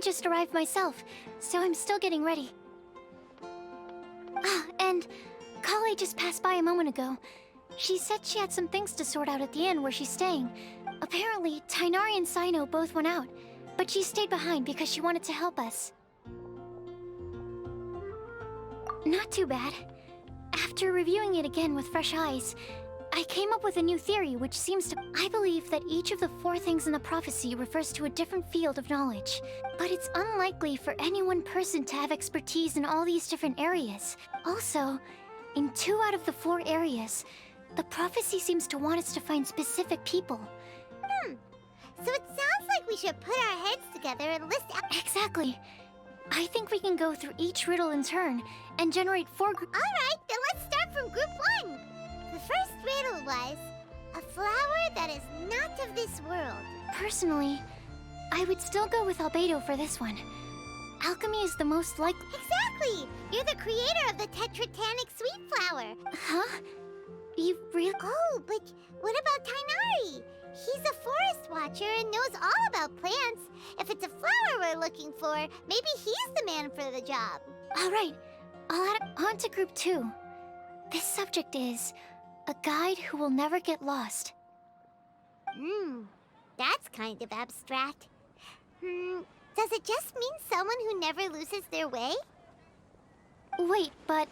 only just arrived myself, so I'm still getting ready. Ah, and Kale just passed by a moment ago. She said she had some things to sort out at the inn where she's staying. Apparently, Tighnari and Cyno both went out, but she stayed behind because she wanted to help us. Not too bad. After reviewing it again with fresh eyes, I came up with a new theory which seems to... I believe that each of the 4 things in the prophecy refers to a different field of knowledge. But it's unlikely for any one person to have expertise in all these different areas. Also, in 2 out of the 4 areas, the prophecy seems to want us to find specific people. So it sounds like we should put our heads together and list out... Exactly. I think we can go through each riddle in turn and generate 4 groups. Alright, then let's start from group 1. The first riddle was, a flower that is not of this world. Personally, I would still go with Albedo for this one. Alchemy is the most likely... Exactly! You're the creator of the tetratanic sweet flower. Huh? You really... Oh, but what about Tighnari? He's a forest watcher and knows all about plants. If it's a flower we're looking for, maybe he's the man for the job. Alright, I'll add on to group 2. This subject is a guide who will never get lost. That's kind of abstract. Does it just mean someone who never loses their way? Wait, but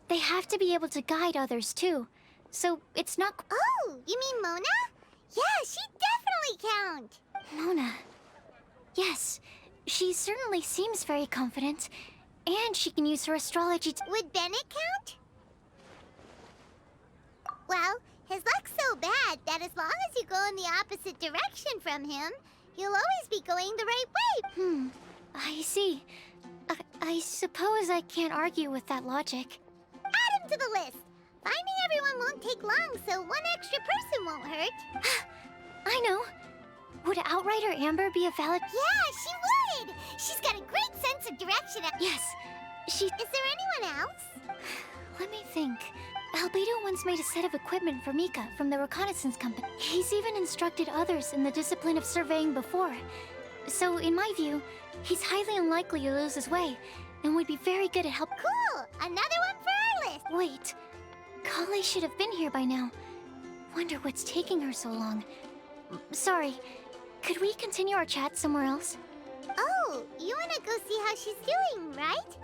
they have to be able to guide others too. So it's not... Oh, you mean Mona? Yeah, she definitely count. Mona. Yes, she certainly seems very confident. And she can use her astrology to... Would Bennett count? Well, his luck's so bad that as long as you go in the opposite direction from him, you'll always be going the right way. I see. I suppose I can't argue with that logic. Add him to the list. Finding everyone won't take long, so 1 extra person won't hurt. I know. Would Outrider Amber be a valid... Yeah, she would! She's got a great sense of direction. Yes, she... Is there anyone else? Let me think. Albedo once made a set of equipment for Mika from the reconnaissance company. He's even instructed others in the discipline of surveying before. So, in my view, he's highly unlikely to lose his way, and would be very good at help... Cool! Another one for our list! Wait. Kale should have been here by now. Wonder what's taking her so long. Sorry, could we continue our chat somewhere else? Oh, you wanna go see how she's doing, right?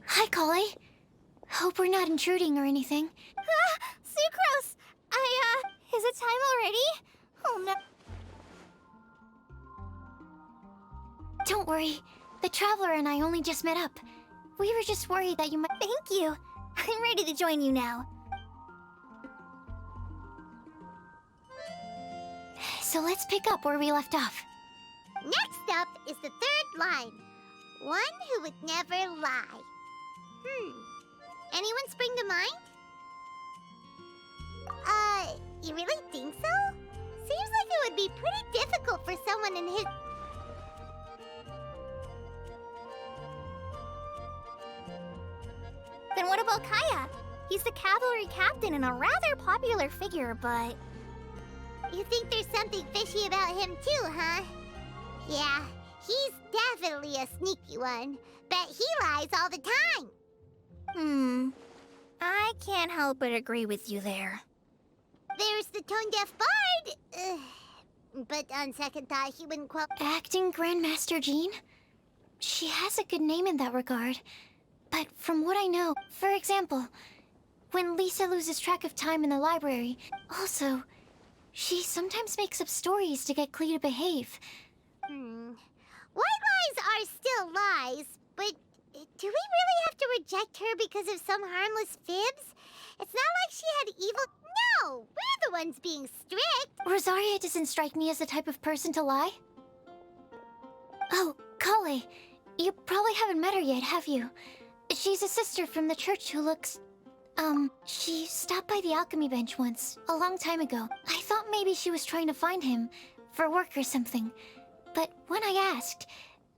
Hi, Kale. Hope we're not intruding or anything. Sucrose! Is it time already? Oh no. Don't worry. The Traveler and I only just met up. We were just worried that you might... Thank you. I'm ready to join you now. So let's pick up where we left off. Next up is the 3rd line. One who would never lie. Anyone spring to mind? You really think so? Seems like it would be pretty difficult for someone in his... Then what about Kaya? He's the cavalry captain and a rather popular figure, but... You think there's something fishy about him too, huh? Yeah, he's definitely a sneaky one. Bet he lies all the time. I can't help but agree with you there. There's the tone-deaf bard. But on second thought, he wouldn't quote... Acting Grandmaster Jean? She has a good name in that regard. But from what I know, for example, when Lisa loses track of time in the library, also, she sometimes makes up stories to get Klee to behave. White lies are still lies, but do we really have to reject her because of some harmless fibs? It's not like she had evil... No! We're the ones being strict! Rosaria doesn't strike me as the type of person to lie. Oh, Kale. You probably haven't met her yet, have you? She's a sister from the church who looks... she stopped by the alchemy bench once, a long time ago. I thought maybe she was trying to find him, for work or something. But when I asked,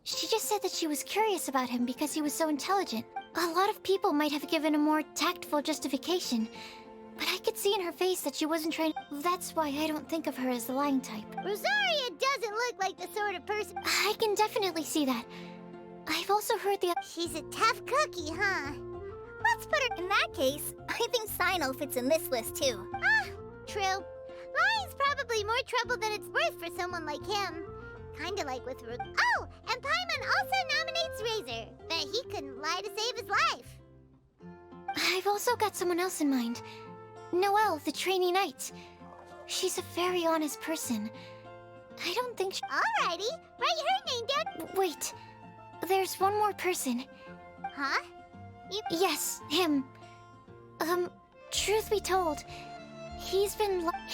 she just said that she was curious about him because he was so intelligent. A lot of people might have given a more tactful justification, but I could see in her face that she wasn't trying. That's why I don't think of her as the lying type. Rosaria doesn't look like the sort of person... I can definitely see that. I've also heard the... She's a tough cookie, huh? Let's put her in that case. I think Sino fits in this list too. Ah, true. Lying's probably more trouble than it's worth for someone like him. Kinda like with Rook. Oh, and Paimon also nominates Razor. Bet he couldn't lie to save his life. I've also got someone else in mind. Noelle, the trainee knight. She's a very honest person. I don't think she... Alrighty, write her name down. Wait. There's one more person. Huh? Yes, him. Truth be told, he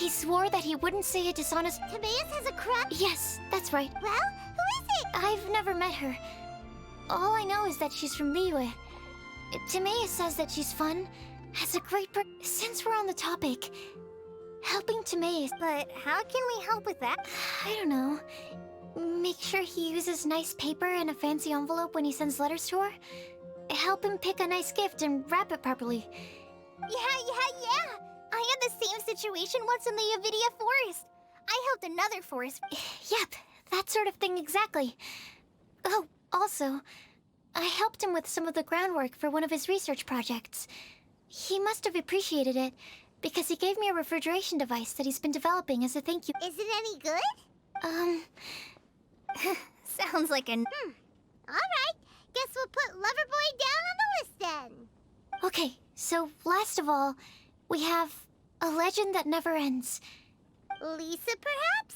swore that he wouldn't say a dishonest... Timaeus has a crush? Yes, that's right. Well, who is it? I've never met her. All I know is that she's from Liyue. Timaeus says that she's fun, has a great Since we're on the topic, helping Timaeus... But how can we help with that? I don't know. Make sure he uses nice paper and a fancy envelope when he sends letters to her. Help him pick a nice gift and wrap it properly. Yeah. I had the same situation once in the Avidia forest. I helped another forest. Yep, that sort of thing exactly. Oh, also, I helped him with some of the groundwork for one of his research projects. He must have appreciated it, because he gave me a refrigeration device that he's been developing as a thank you. Is it any good? Sounds like an... Alright, guess we'll put Loverboy down on the list then. Okay, so last of all, we have a legend that never ends. Lisa, perhaps?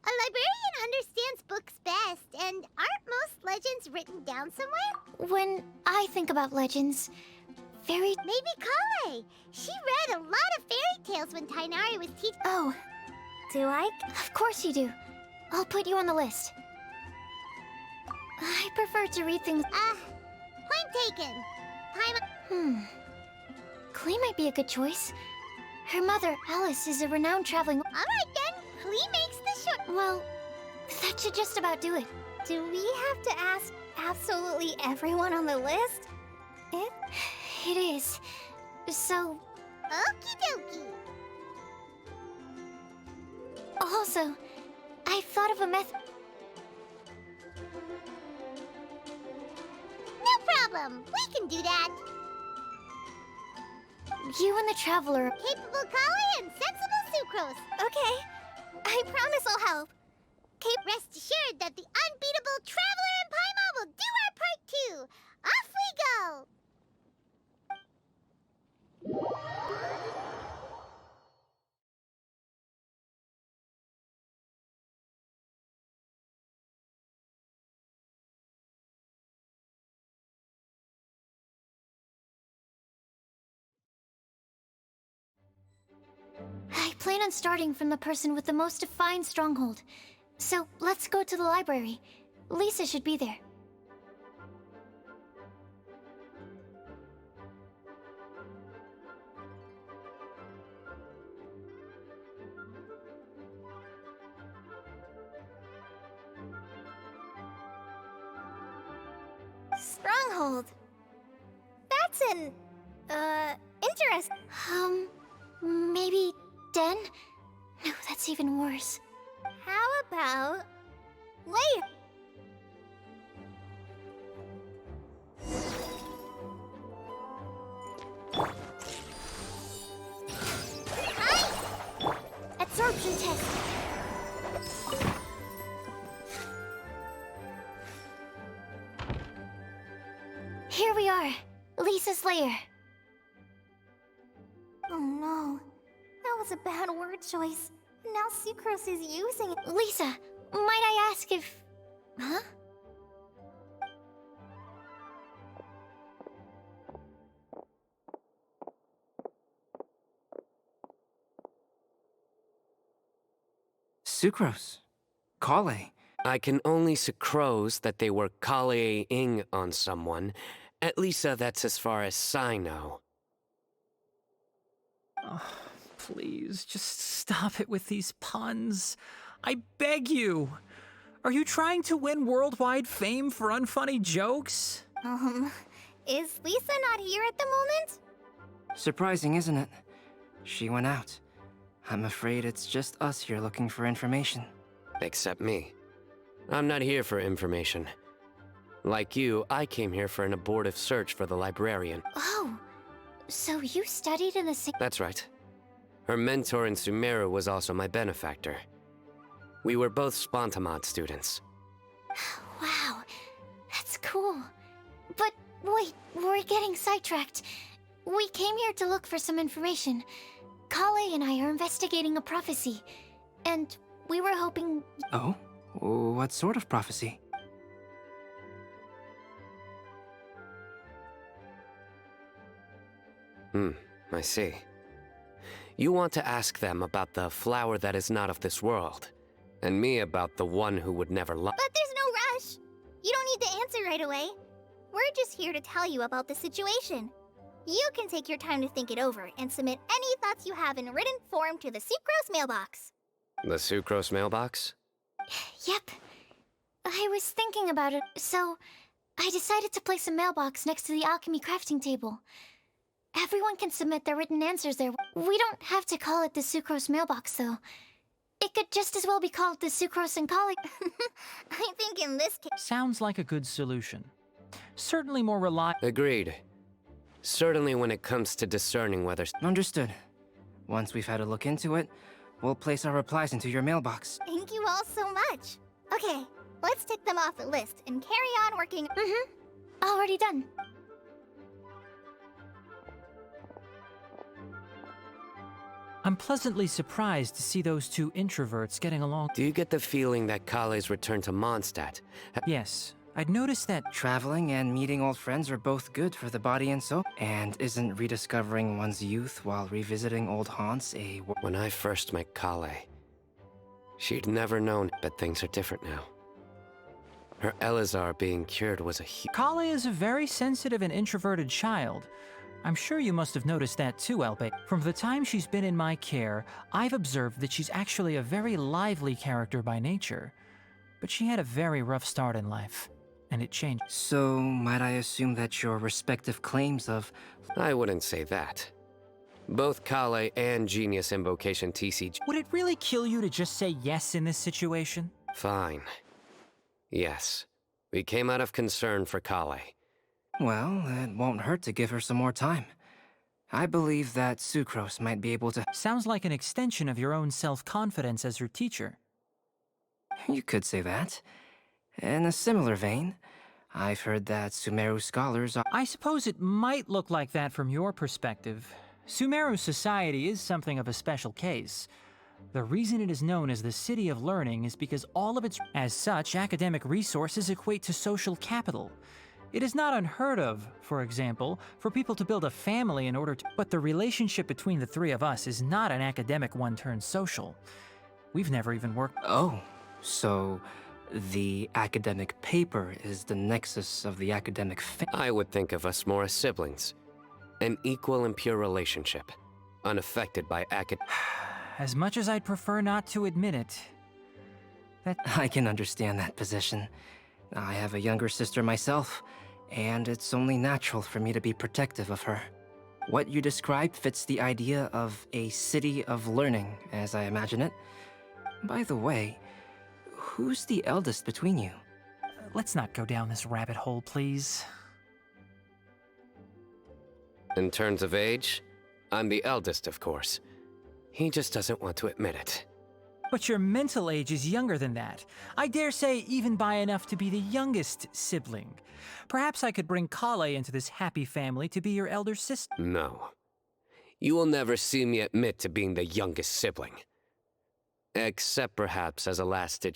A librarian understands books best, and aren't most legends written down somewhere? When I think about legends, Maybe Kale. She read a lot of fairy tales when Tainari was teaching. Oh, Do I? of course you do. I'll put you on the list. I prefer to read things... Point taken. Klee might be a good choice. Her mother, Alice, is a renowned traveling... Alright then, Klee makes the short... Well, that should just about do it. Do we have to ask absolutely everyone on the list? It is. So, Okie dokie. also, I've thought of a method... No problem, we can do that. You and the Traveler... Capable Kale and sensible Sucrose. Okay. I promise I'll help. Rest assured that the unbeatable Traveler and Paimon will do our part too. Off we go. I plan on starting from the person with the most defined stronghold. So, let's go to the library. Lisa should be there. Stronghold. That's an... interest. Maybe Den? No, that's even worse. How about... later? Absorption test. Here we are, Lisa's lair. Oh no. That was a bad word choice. Now Sucrose is using it. Lisa, might I ask if... Huh? Sucrose. Kale. I can only sucrose that they were Kale-ing on someone. At least that's as far as I know. Oh, please, just stop it with these puns. I beg you. Are you trying to win worldwide fame for unfunny jokes? Is Lisa not here at the moment? Surprising, isn't it? She went out. I'm afraid it's just us here looking for information. Except me. I'm not here for information. Like you, I came here for an abortive search for the librarian. Oh, so you studied in the same... That's right. Her mentor in Sumeru was also my benefactor. We were both Spontamod students. Wow, that's cool. But wait, we're getting sidetracked. We came here to look for some information. Kale and I are investigating a prophecy, and we were hoping... Oh? What sort of prophecy? I see. You want to ask them about the flower that is not of this world, and me about the one who would never lie. But there's no rush. You don't need to answer right away. We're just here to tell you about the situation. You can take your time to think it over and submit any thoughts you have in written form to the Sucrose mailbox. The Sucrose mailbox? Yep. I was thinking about it, so I decided to place a mailbox next to the alchemy crafting table. Everyone can submit their written answers there. We don't have to call it the Sucrose mailbox, though. It could just as well be called the Sucrose and Kale. I think in this case... Sounds like a good solution. Certainly more reliable. Agreed. Certainly when it comes to discerning whether... Understood. Once we've had a look into it, we'll place our replies into your mailbox. Thank you all so much. Okay, let's tick them off the list and carry on working... Already done. I'm pleasantly surprised to see those two introverts getting along. Do you get the feeling that Kale's return to Mondstadt? Yes, I'd noticed that. Traveling and meeting old friends are both good for the body and soul. And isn't rediscovering one's youth while revisiting old haunts a... When I first met Kale, she'd never known, but things are different now. Her Elazar being cured was a huge... Kale is a very sensitive and introverted child. I'm sure you must have noticed that too, Elbe. From the time she's been in my care, I've observed that she's actually a very lively character by nature. But she had a very rough start in life, and it changed. So, might I assume that your respective claims of... I wouldn't say that. Both Kale and Genius Invocation TCG... Would it really kill you to just say yes in this situation? Fine. Yes. We came out of concern for Kale. Well, it won't hurt to give her some more time. I believe that Sucrose might be able to... Sounds like an extension of your own self-confidence as her teacher. You could say that. In a similar vein, I've heard that Sumeru scholars are... I suppose it might look like that from your perspective. Sumeru society is something of a special case. The reason it is known as the City of Learning is because all of its... As such, academic resources equate to social capital. It is not unheard of, for example, for people to build a family in order to... But the relationship between the three of us is not an academic one turned social. We've never even worked... Oh, so the academic paper is the nexus of the academic I would think of us more as siblings. An equal and pure relationship, unaffected by As much as I'd prefer not to admit it, I can understand that position. I have a younger sister myself, and it's only natural for me to be protective of her. What you described fits the idea of a city of learning, as I imagine it. By the way, who's the eldest between you? Let's not go down this rabbit hole, please. In terms of age, I'm the eldest, of course. He just doesn't want to admit it. But your mental age is younger than that. I dare say even by enough to be the youngest sibling. Perhaps I could bring Kale into this happy family to be your elder sister. No. You will never see me admit to being the youngest sibling. Except perhaps as a last-ditch...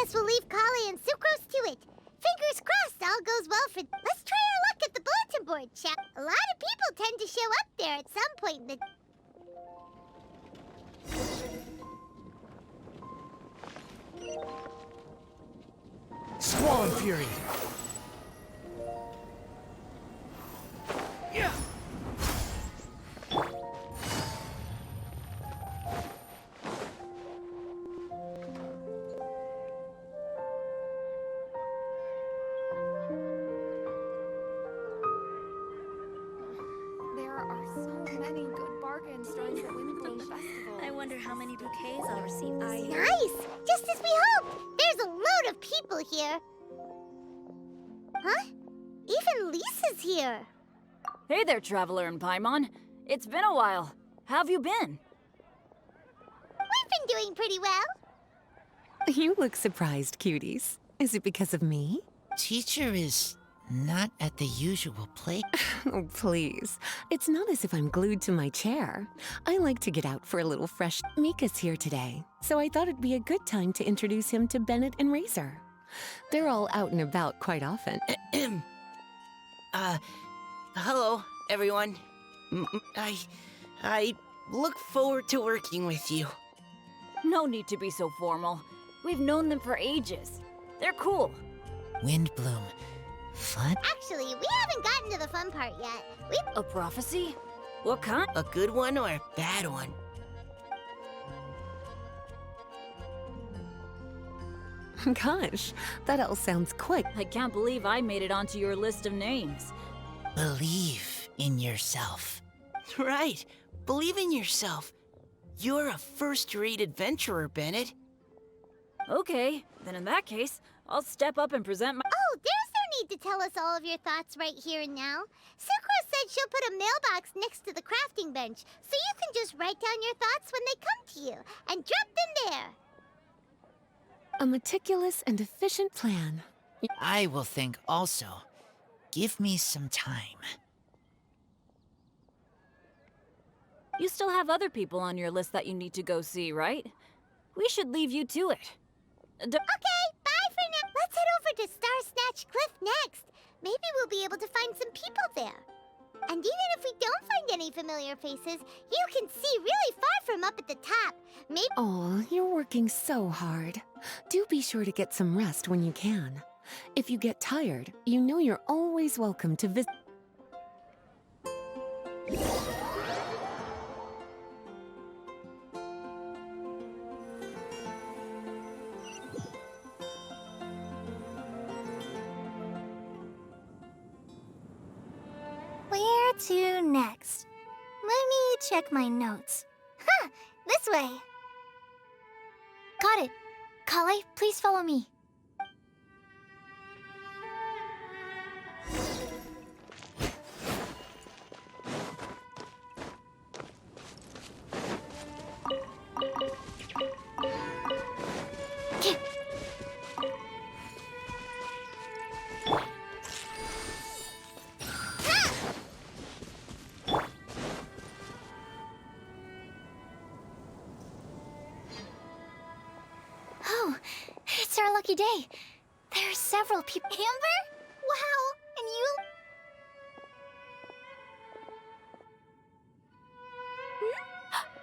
guess we'll leave Kale and Sucrose to it. Fingers crossed all goes well for... Let's try our luck at the bulletin board, chap. A lot of people tend to show up there at some point in the... Squall and Fury! Yeah! There are so many good bargains during the Windbloom Festival. I wonder how many bouquets I'll receive this year. Nice! Just as we hoped! There's a load of people here. Huh? Even Lisa's here. Hey there, Traveler and Paimon. It's been a while. How have you been? We've been doing pretty well. You look surprised, cuties. Is it because of me? Teacher is not at the usual place. Oh, please. It's not as if I'm glued to my chair. I like to get out for a little fresh... Mika's here today, so I thought it'd be a good time to introduce him to Bennett and Razor. They're all out and about quite often. Hello, everyone. I look forward to working with you. No need to be so formal. We've known them for ages. They're cool. Windbloom. Fun? Actually, we haven't gotten to the fun part yet. A prophecy? What kind? A good one or a bad one? Gosh, that all sounds quick. I can't believe I made it onto your list of names. Believe in yourself. Right. Believe in yourself. You're a first-rate adventurer, Bennett. Okay, then in that case, I'll step up and present my... Oh, there's no need to tell us all of your thoughts right here and now. Sakura said she'll put a mailbox next to the crafting bench, so you can just write down your thoughts when they come to you, and drop them there. A meticulous and efficient plan. I will think also. Give me some time. You still have other people on your list that you need to go see, right? We should leave you to it. Okay, bye for now. Let's head over to Star Snatch Cliff next. Maybe we'll be able to find some people there. And even if we don't find any familiar faces, you can see really far from up at the top. Maybe... Oh, you're working so hard. Do be sure to get some rest when you can. If you get tired, you know you're always welcome to visit. Where to next? Let me check my notes. Huh, this way. Got it. Kale, please follow me. Oh, it's our lucky day. There are several people. Amber? Wow, and you...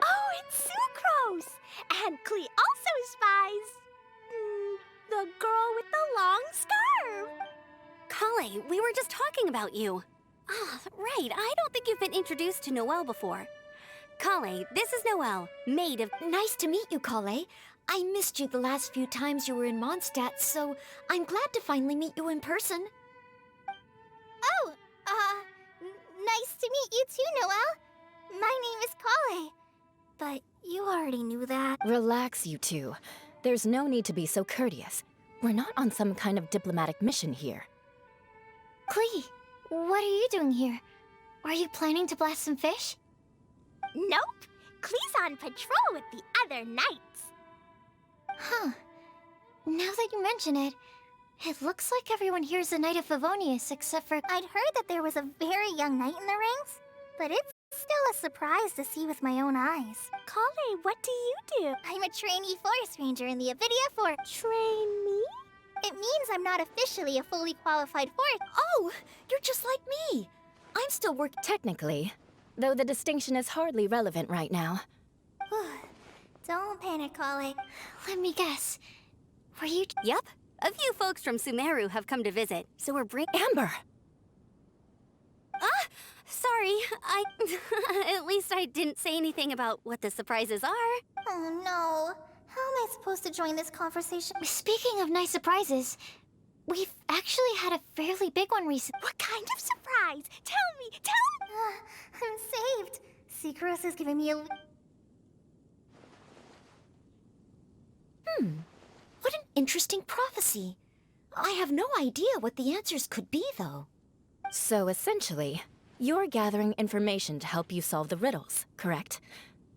Oh, it's Sucrose! And Klee also spies... the girl with the long scarf. Kale, we were just talking about you. Ah, right. I don't think you've been introduced to Noelle before. Kale, this is Noelle, maid of... Nice to meet you, Kale. I missed you the last few times you were in Mondstadt, so I'm glad to finally meet you in person. Oh, nice to meet you too, Noelle. My name is Kale. But you already knew that. Relax, you two. There's no need to be so courteous. We're not on some kind of diplomatic mission here. Klee, what are you doing here? Are you planning to blast some fish? Nope. Klee's on patrol with the other knights. Huh. Now that you mention it, it looks like everyone here is a Knight of Favonius except for... I'd heard that there was a very young knight in the ranks, but it's still a surprise to see with my own eyes. Kale, what do you do? I'm a trainee forest ranger in the Avidia Forest. Trainee? It means I'm not officially a fully qualified forest. Oh, you're just like me. I'm still working. Technically, though the distinction is hardly relevant right now. Don't panic, Kale. Let me guess. Were you... Yep. A few folks from Sumeru have come to visit, so we're Amber! Sorry, at least I didn't say anything about what the surprises are. Oh no. How am I supposed to join this conversation? Speaking of nice surprises, we've actually had a fairly big one recently. What kind of surprise? Tell me! I'm saved. Secros is giving me a... What an interesting prophecy. I have no idea what the answers could be, though. So essentially, you're gathering information to help you solve the riddles, correct?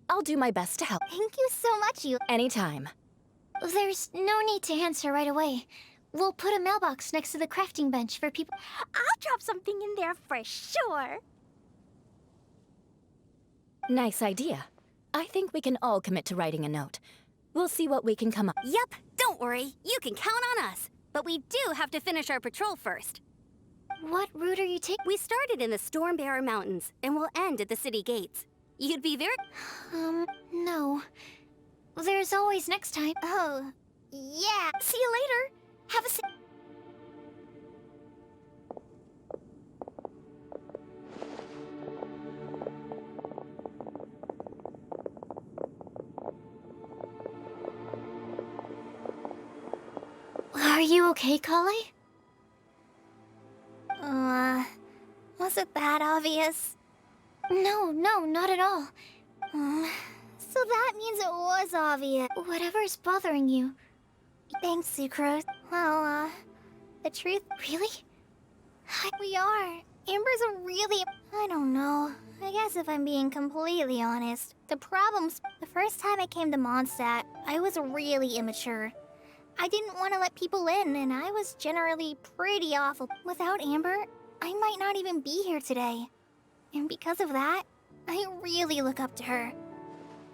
I'll do my best to help. Thank you so much, you... Anytime. There's no need to answer right away. We'll put a mailbox next to the crafting bench for people. I'll drop something in there for sure. Nice idea. I think we can all commit to writing a note. We'll see what we can come up. Yep, don't worry. You can count on us. But we do have to finish our patrol first. What route are you taking? We started in the Stormbearer Mountains, and we'll end at the city gates. You'd be very... No. There's always next time. Oh, yeah. See you later. Have a... Are you okay, Kale? Was it that obvious? No, not at all. So that means it was obvious. Whatever's bothering you. Thanks, Sucrose. Well, the truth... Really? We are. Amber's a really... I don't know. I guess if I'm being completely honest, the problem's... The first time I came to Mondstadt, I was really immature. I didn't want to let people in, and I was generally pretty awful. Without Amber, I might not even be here today. And because of that, I really look up to her.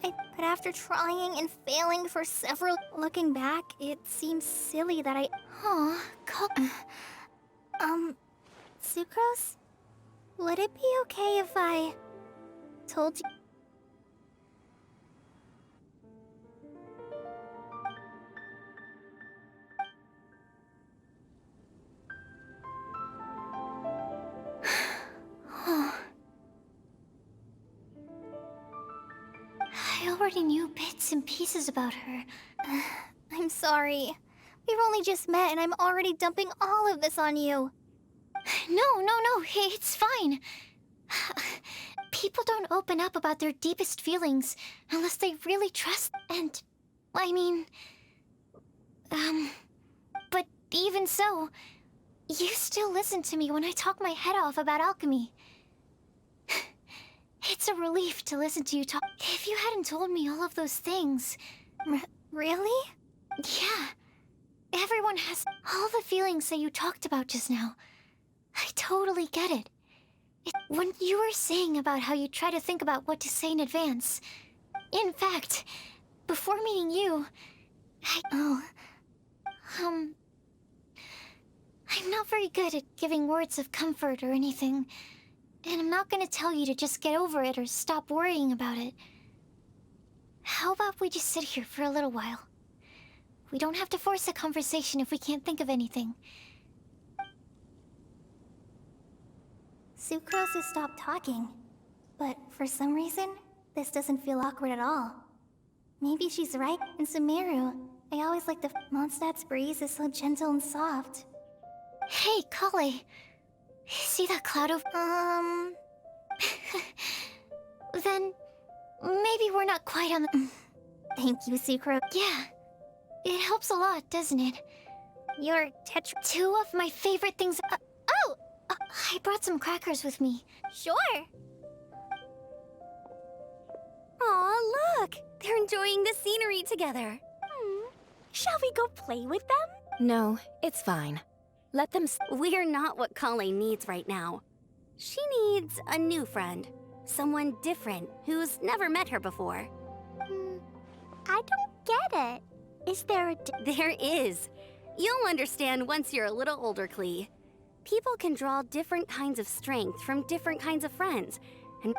But after trying and failing for several... Looking back, it seems silly that I... Sucrose? Would it be okay if I... told you... I already knew bits and pieces about her. I'm sorry. We've only just met and I'm already dumping all of this on you. No, it's fine. People don't open up about their deepest feelings unless they really trust... And, I mean... But even so, you still listen to me when I talk my head off about alchemy. It's a relief to listen to you talk. If you hadn't told me all of those things... Really? Yeah. Everyone has all the feelings that you talked about just now. I totally get it. When you were saying about how you try to think about what to say in advance... In fact, before meeting you, I'm not very good at giving words of comfort or anything. And I'm not gonna tell you to just get over it or stop worrying about it. How about we just sit here for a little while? We don't have to force a conversation if we can't think of anything. Sucrose has stopped talking. But for some reason, this doesn't feel awkward at all. Maybe she's right. In Sumeru, I always liked the Mondstadt's breeze is so gentle and soft. Hey, Kale. See that cloud over... Then... maybe we're not quite on the... Thank you, Sucrose. Yeah. It helps a lot, doesn't it? Your tetra... Two of my favorite things... I brought some crackers with me. Sure. Aw, look! They're enjoying the scenery together. Shall we go play with them? No, it's fine. Let them... We're not what Kale needs right now. She needs a new friend. Someone different who's never met her before. I don't get it. Is there a There is. You'll understand once you're a little older, Klee. People can draw different kinds of strength from different kinds of friends. And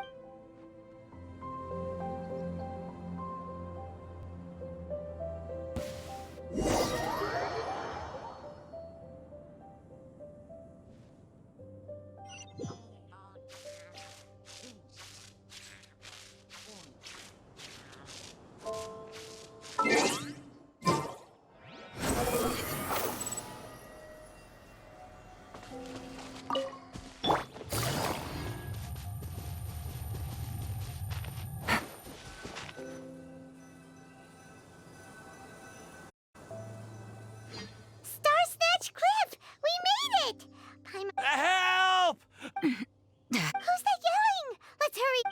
Star Snatch Cliff? We made it! Help! Who's that yelling? Let's hurry.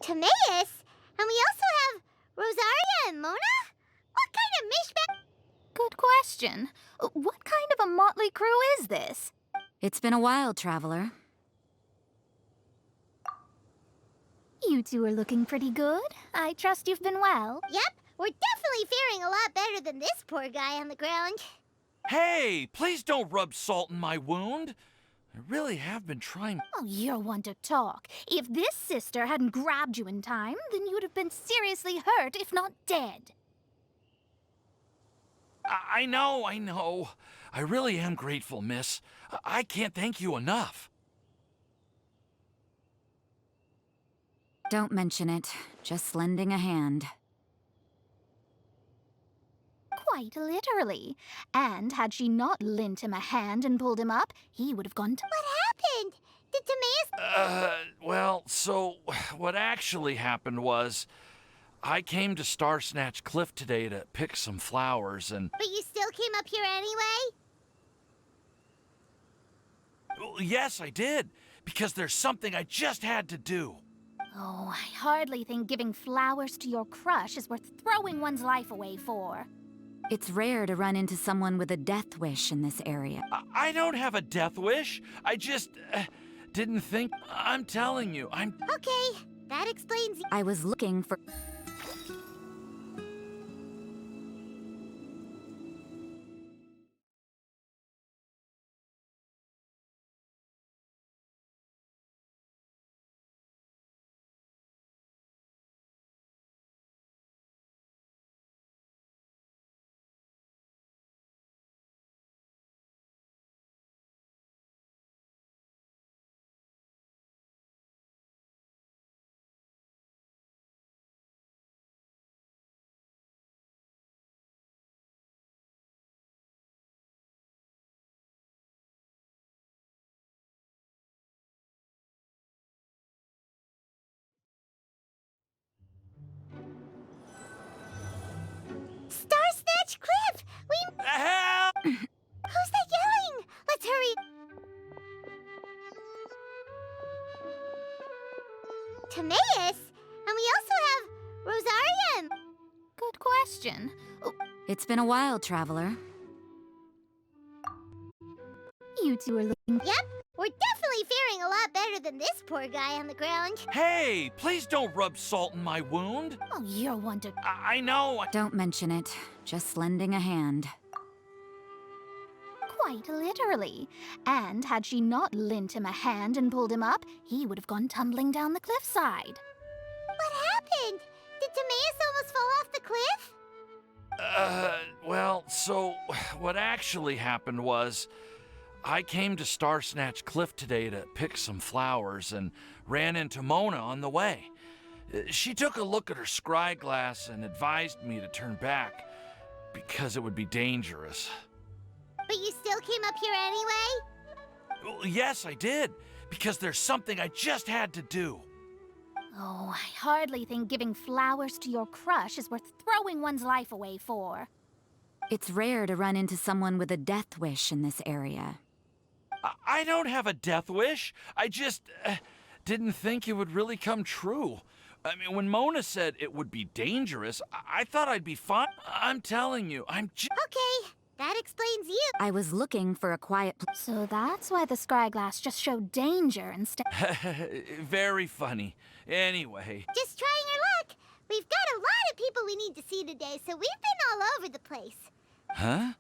Timaeus? And we also have Rosaria and Mona? What kind of mishmash? Good question. What kind of a motley crew is this? It's been a while, Traveler. You two are looking pretty good. I trust you've been well. Yep, we're definitely faring a lot better than this poor guy on the ground. Hey, please don't rub salt in my wound. I really have been trying. Oh, you're one to talk. If this sister hadn't grabbed you in time, then you'd have been seriously hurt, if not dead. I know. I really am grateful, miss. I can't thank you enough. Don't mention it. Just lending a hand. Quite literally. And had she not lent him a hand and pulled him up, he would have gone to... What happened? Did Timaeus... Well, so what actually happened was I came to Star Snatch Cliff today to pick some flowers and... But you still came up here anyway? Well, yes, I did. Because there's something I just had to do. Oh, I hardly think giving flowers to your crush is worth throwing one's life away for. It's rare to run into someone with a death wish in this area. I don't have a death wish. I just didn't think... I'm telling you, I'm... Okay, that explains... I was looking for... Star Snatch Cliff! We... Help! Who's that yelling? Let's hurry. Timaeus? And we also have Rosaria and... Good question. It's been a while, Traveler. You two are looking... Yep, we're definitely faring a lot better than this poor guy on the ground. Hey, please don't rub salt in my wound. Oh, you're one to... I know. Don't mention it. Just lending a hand. Quite literally. And had she not lent him a hand and pulled him up, he would have gone tumbling down the cliffside. What happened? Did Timaeus almost fall off the cliff? Well, so what actually happened was I came to Star Snatch Cliff today to pick some flowers and ran into Mona on the way. She took a look at her scry glass and advised me to turn back because it would be dangerous. But you still came up here anyway? Well, yes, I did, because there's something I just had to do. Oh, I hardly think giving flowers to your crush is worth throwing one's life away for. It's rare to run into someone with a death wish in this area. I don't have a death wish. I just didn't think it would really come true. I mean, when Mona said it would be dangerous, I thought I'd be fine. I'm telling you, Okay, That explains you. I was looking for a quiet So that's why the scryglass just showed danger instead. Very funny. Anyway. Just trying our luck. We've got a lot of people we need to see today, so we've been all over the place. Huh?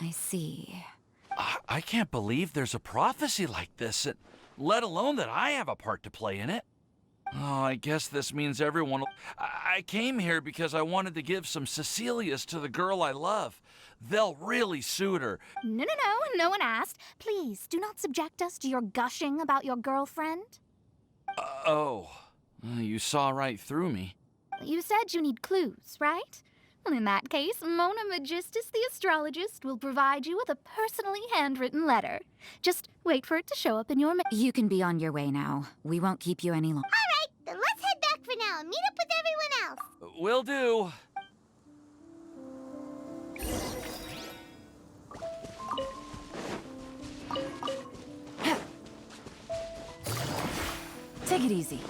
I see. I can't believe there's a prophecy like this, let alone that I have a part to play in it. Oh, I guess this means everyone... I came here because I wanted to give some Cecilias to the girl I love. They'll really suit her. No one asked. Please, do not subject us to your gushing about your girlfriend. You saw right through me. You said you need clues, right? Well, in that case, Mona Magistus the astrologist will provide you with a personally handwritten letter. Just wait for it to show up in your You can be on your way now. We won't keep you any longer. All right, then let's head back for now and meet up with everyone else. Will do. Take it easy.